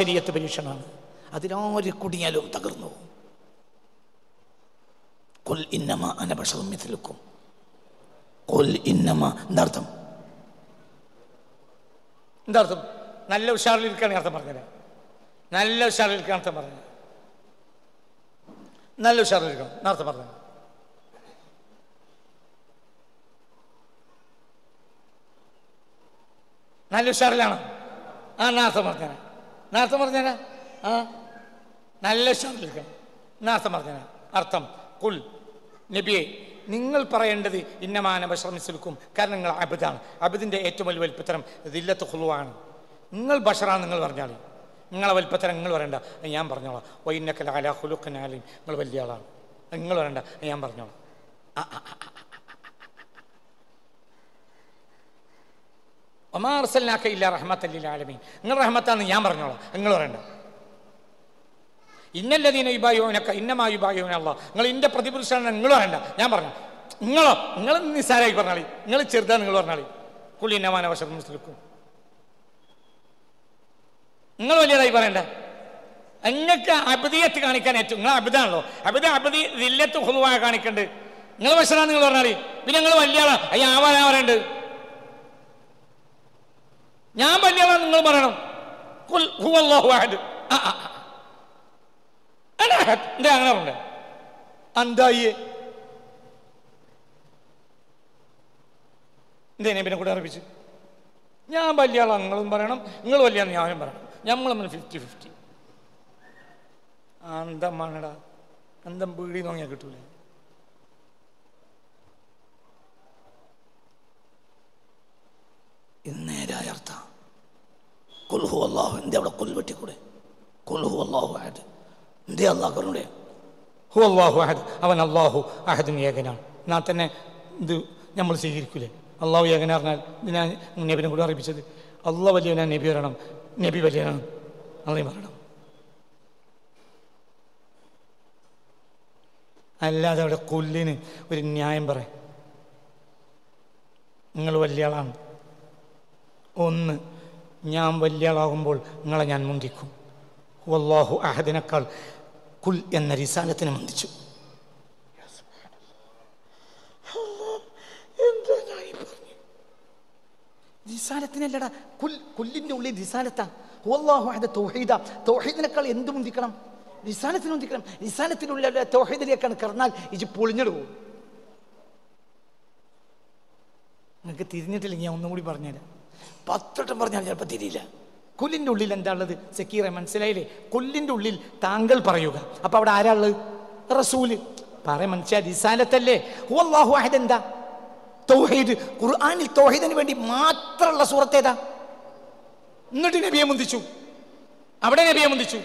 ശരീഅത്ത് പരീക്ഷണമാണ്. അതിനാര് കുടിയാലും തകർന്നു. ഖുൽ ഇന്നമാ അന ബശറും മിത്ലുക്കും. ഖുൽ ഇന്നമാ എന്താർത്ഥം? നല്ല ഉഷാറിലിരിക്കുകയാണെങ്കിൽ അർത്ഥം പറഞ്ഞുതരാം. നല്ല ഉഷാറിലിരിക്കാൻ അർത്ഥം പറഞ്ഞു. നല്ല ഉഷാറിലിരിക്കണം എന്നർത്ഥം പറഞ്ഞു. നല്ല ഉഷാറിലാണ്. നേരത്തെ പറഞ്ഞേരാ. നേരത്തെ പറഞ്ഞേരാ. നല്ല ഉഷാറിലിരിക്കണം. നേരത്തെ പറഞ്ഞേരാ. അർത്ഥം കുൽ നബിയെ, നിങ്ങൾ പറയേണ്ടത് ഇന്നമാന ബശറും മിസ്ലുക്കും. കാരണം നിങ്ങൾ അബ്ദാണ്. അബ്ദിൻ്റെ ഏറ്റവും വലിയ വലിപ്പത്തരം ദില്ലത്ത് ഖുലുവാണ്. നിങ്ങൾ ബഷറാണ് നിങ്ങൾ പറഞ്ഞാൽ. നിങ്ങളെ വലിപ്പത്തരം നിങ്ങൾ പറയണ്ട, ഞാൻ പറഞ്ഞോളാം. വഇന്നക ലഅലാ ഖുലുഖിൻ അലീം. നിങ്ങൾ വലിയ ആളാണ്, നിങ്ങൾ പറയണ്ട, ഞാൻ പറഞ്ഞോളാം. വമാ അർസൽനാക ഇല്ലാ റഹ്മത്തൻ ലിൽ ആലമീൻ. നിങ്ങൾ റഹ്മത്താന്ന് ഞാൻ പറഞ്ഞോളാം, നിങ്ങൾ പറയണ്ട. ഇന്നല്ലദീന യുബായിഊനക ഇന്നമാ യുബായിഊന അല്ലാഹ്. നിങ്ങൾ ഇന്റെ പ്രതിപുരുഷനാണ്, നിങ്ങൾ പറയണ്ട, ഞാൻ പറഞ്ഞു. നിങ്ങൾ നിസ്സാരമായി പറഞ്ഞാളി, നിങ്ങൾ ചെറുതാ, നിങ്ങൾ പറഞ്ഞാളി. ഖുൽ ഇന്നമാ അന ബശറും മിസ്ലുക്കും. നിങ്ങൾ വലിയതായി പറയണ്ട. നിങ്ങൾക്ക് അബ്ദിയത്ത് കാണിക്കാൻ ഏറ്റവും നിങ്ങൾ അബ്ദാണല്ലോ. അബ്ദി ദില്ലത്ത് ഖുലുവാ കാണിക്കണ്ട്. നിങ്ങൾ ബശറാന്ന് നിങ്ങൾ പറഞ്ഞാളി. പിന്നെ നിങ്ങൾ വലിയ ആളാ, ആവാനാ പറയണ്ട്. ഞാൻ വലിയ ആളാ നിങ്ങൾ പറയണം. ഖുൽ ഹുവല്ലാഹു അഹദ്. എന്താ അങ്ങനെ പറഞ്ഞ എന്തായി? എന്തേ നബിനെ കൂടെ അറിയിച്ചു? ഞാൻ വലിയ ആളാ നിങ്ങളും പറയണം, നിങ്ങൾ വലിയ ഞാനും പറയണം. നമ്മൾ 50-50. അന്തമാണടാ, അന്തം വീടി നോങ്ങിയാൽ കിട്ടൂല. ഇത് നേരായ അർത്ഥം. കുൽഹു അല്ലാഹു. എന്തേ അവിടെ കൊൽ വെട്ടിക്കൂടെ? കുൽഹു അല്ലാഹു അഹദ്. എന്തേ അള്ളാഹ് പറഞ്ഞൂടെ? ഹു അല്ലാഹു അഹദ്. അവൻ അല്ലാഹു അഹദും ഏകനാണ്. എന്നാൽ തന്നെ ഇത് നമ്മൾ സ്വീകരിക്കൂലേ? അള്ളാഹു ഏകന പറഞ്ഞാൽ ഞാൻ നബിനെ കൂടെ അറിയിച്ചത്. അള്ളാഹ് വലിയവനാണ്, നബി പറയണം. നബി വലിയവനാണ്, അള്ളാഹ് പറയണം. അല്ലാതെ അവിടെ കൊല്ലിന് ഒരു ന്യായം പറയും. നിങ്ങൾ വലിയ ആളാണ്. ഒന്ന്, ഞാൻ വലിയ ആളാകുമ്പോൾ നിങ്ങളെ ഞാൻ മുന്തിക്കും. വല്ലാഹു അഹദിനേക്കാൾ കുൽ എന്ന റിസാലത്തിനെ മുന്തിച്ചു. റിസാലത്തിനല്ലടാ, കുല്ലിൻ്റെ ഉള്ളിൽ റിസാലത്താ. വല്ലാഹു അഹദ് തൗഹീദ. തൗഹീദിനേക്കാൾ എന്ത് മുന്തിക്കണം? റിസാലത്തിന് മുന്തിക്കണം. റിസാലത്തിനുള്ള തൗഹീദിലേക്കാണ് കടന്നാൽ ഇത് പൊളിഞ്ഞിട്ട് പോകും. നിങ്ങൾക്ക് തിരിഞ്ഞിട്ടില്ലെങ്കിൽ ഞാൻ ഒന്നും കൂടി പറഞ്ഞുതരാം. 10 വട്ടം പറഞ്ഞാൽ ചിലപ്പോൾ തിരിയില്ല. കൊല്ലിൻ്റെ ഉള്ളിൽ എന്താ ഉള്ളത്? സക്കീറ മനസ്സിലായില്ലേ? കൊല്ലിൻ്റെ ഉള്ളിൽ താങ്കൾ പറയുക. അപ്പം അവിടെ ആരാ ഉള്ളത്? റസൂല്. പറയാൻ മനസ്സിലാ റിസാലത്തല്ലേ? വല്ലാഹു അഹദ് എന്താ? തൗഹീദ്. ഖുർആനിൽ തൗഹീദിന് വേണ്ടി മാത്രമുള്ള സൂറത്ത് ഏതാ? എന്നിട്ട് നബിയെ മുന്തിച്ചു. അവിടെ നബിയെ മുന്തിച്ചു.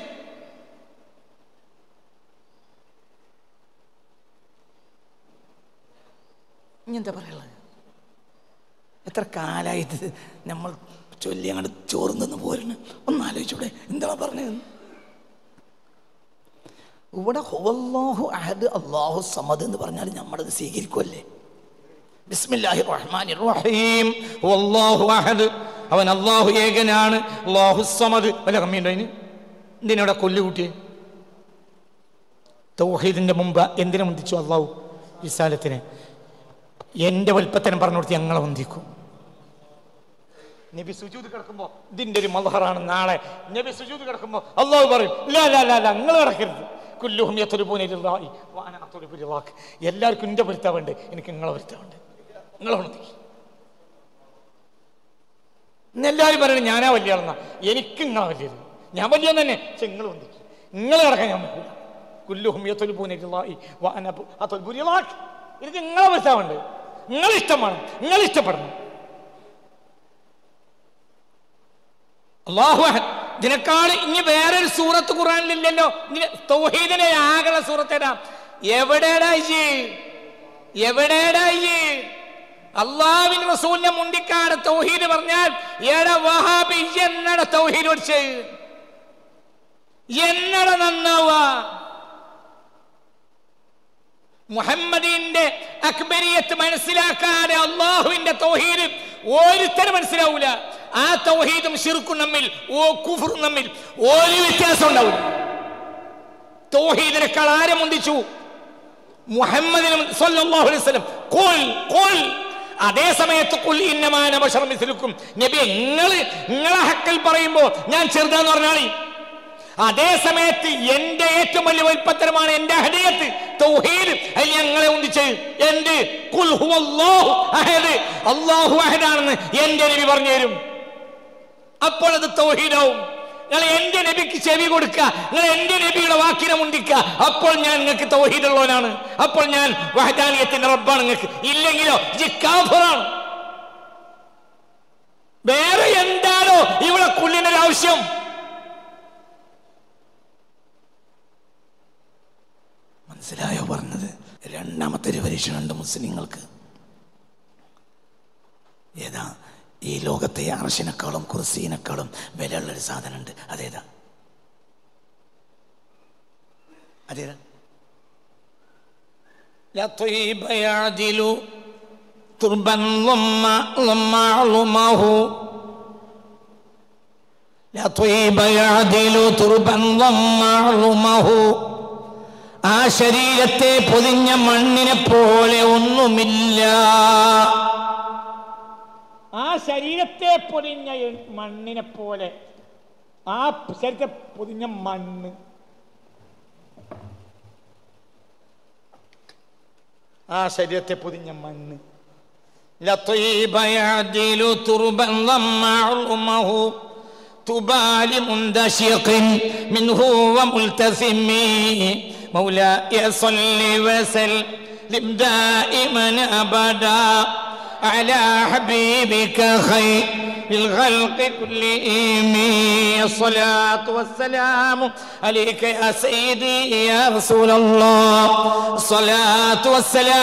ഇനി എന്താ പറയുള്ളത്? എത്ര കാലായിട്ട് നമ്മൾ ചൊല്ലി അങ്ങോട്ട് ചോർന്നു പോരുന്നു. ഒന്ന് ആലോചിച്ചൂടെ എന്താണ് പറഞ്ഞത്? ഇവിടെ ഹുവല്ലാഹു അഹദ് അല്ലാഹു സമദ് എന്ന് പറഞ്ഞാൽ നമ്മളത് സ്വീകരിക്കുമല്ലേ? ബിസ്മില്ലാഹിർ റഹ്മാനിർ റഹീം. ഹുവല്ലാഹു അഹദ്. അവൻ അല്ലാഹു ഏകനാണ്. അല്ലാഹു സമദ്. വല്ല കമ്മിയുണ്ടോ അതിന്? എന്തിനവിടെ കൊല്ലുകൂട്ടിയെ? തൗഹീദിന്റെ മുമ്പ് എന്തിനെ മുന്തിച്ചു? അല്ലാഹു റിസാലത്തിനെ. എൻ്റെ വൽപ്പത്തനം പറഞ്ഞു കൊടുത്ത് ഞങ്ങളെ വന്ദിക്കും. നബി സുജൂദ് കിടക്കുമ്പോൾ ഇതിൻ്റെ ഒരു മൽഹറാണ്. നാളെ നബി സുജൂദ് കിടക്കുമ്പോൾ അല്ലാഹു പറയും, നിങ്ങൾ കിടക്കരുത്. കുല്ലുഹും യത്ലുബൂന ലില്ലാഹി വഅന അത്ലുബു ലില്ലാഹ്. എല്ലാവർക്കും എൻ്റെ പൊരുത്താവുണ്ട്, എനിക്ക് നിങ്ങളെ പൊരുത്താവുണ്ട്. നിങ്ങളെ വന്ദിക്കും. എല്ലാവരും പറയണം ഞാനാ വലിയ ആളെന്നാ. എനിക്ക് നിങ്ങളെ വലിയത്. ഞാൻ വലിയ തന്നെ, പക്ഷെ നിങ്ങൾ വന്ദിക്കും. നിങ്ങൾ കിടക്കാൻ ഞാൻ പറ്റില്ല. കുല്ലുഹും യത്ലുബൂന ലില്ലാഹി വഅന അത്ലുബു ലില്ലാഹ്. എനിക്ക് നിങ്ങളെ പൊരുത്താവുണ്ട്. നിങ്ങളിഷ്ടമാണ്, നിങ്ങൾ ഇഷ്ടപ്പെടണം. അല്ലാഹു അഹദ്. ഇതിനേക്കാൾ ഇനി വേറൊരു സൂറത്ത് ഖുർആനിലില്ലല്ലോ. തൗഹീദിനെ ആകെയുള്ള സൂറത്ത് ഏതാ? എവിടെടാ അള്ളാഹുവിൻ റസൂലിനെ മുണ്ടിക്കാട് തൗഹീദ് പറഞ്ഞാൽ എടാ വഹാബി എന്നട തൗഹീദ് പഠിച്ച് എന്നട നന്നാവാ. മുഹമ്മദിന്റെ അക്ബരിയത്ത് മനസ്സിലാക്കാതെ അള്ളാഹുവിന്റെ തൗഹീദ് ഒരുത്തരും മനസ്സിലാവൂല. ആ തൗഹീദും ശിർക്കും തമ്മിൽ കുഫറും തമ്മിൽ ഒരു വ്യത്യാസം ഉണ്ടാവില്ല. തൗഹീദിനേക്കാൾ ആരെ മുന്തിച്ചു? മുഹമ്മദിനും സല്ലല്ലാഹു അലൈഹി വസല്ലം. ഖുൽ അതേ സമയത്ത് ഖുൽ ഇന്നമാ അന ബശറും മിസ്ലുക്കും, നബി നിങ്ങളെ ഹക്കിൽ പറയുമ്പോൾ ഞാൻ ചെറുതാന്ന് പറഞ്ഞാളി. അതേ സമയത്ത് എന്റെ ഏറ്റവും വലിയ വലിപ്പത്തരമാണ് എന്റെ ഹദിയത്ത് തൗഹീദ്. അതിൽ ഞങ്ങളെ ഒന്നിച്ച് എന്ത് ഖുൽ ഹുവല്ലാഹു അഹദ്, അല്ലാഹു അഹദാണെന്ന് എന്റെ നബി പറഞ്ഞു തരും. അപ്പോൾ അത് തൗഹീദാവും. നിങ്ങൾ എന്റെ നബിക്ക് ചെവി കൊടുക്കുക, നിങ്ങൾ എന്റെ നബിയുടെ വാക്കിനെ മുന്തിക്കുക, അപ്പോൾ ഞാൻ നിങ്ങൾക്ക് തൗഹീദുള്ളവനാണ്, അപ്പോൾ ഞാൻ വഹദാനിയത്തിന്റെ റബ്ബാണ്. നിങ്ങൾക്ക് ഇല്ലെങ്കിലോ ഇത് കാഫിറാണ്. വേറെ എന്താണോ ഇവിടെ കുല്ലിനൊരാവശ്യം? മനസ്സിലായോ പറഞ്ഞത്? രണ്ടാമത്തെ ഒരു പരീക്ഷണമുണ്ട് മുസ്ലിങ്ങൾക്ക്. ഏതാ? ഈ ലോകത്തെ അർശിനേക്കാളും കുർസീനേക്കാളും വിലയുള്ളൊരു സാധനമുണ്ട്. അതേതാ? ആ ശരീരത്തെ പൊതിഞ്ഞ മണ്ണിനെ പോലെ ഒന്നുമില്ല. ആ ശരീരത്തെ പൊതിഞ്ഞ മണ്ണിനെ പോലെ, ആ ശരീരത്തെ പൊതിഞ്ഞ മണ്ണ്, ആ ശരീരത്തെ പൊതിഞ്ഞ മണ്ണ്. തുബാലി മുന്തശിഖിൻ മിൻഹു വമുൽതസിമി മൗലായ സ്വല്ലി വസല്ലിം ദായിമൻ അബദാ على حبيبك خير الخلق كلهم. الصلاة والسلام عليك يا سيدي يا رسول الله. الصلاة والسلام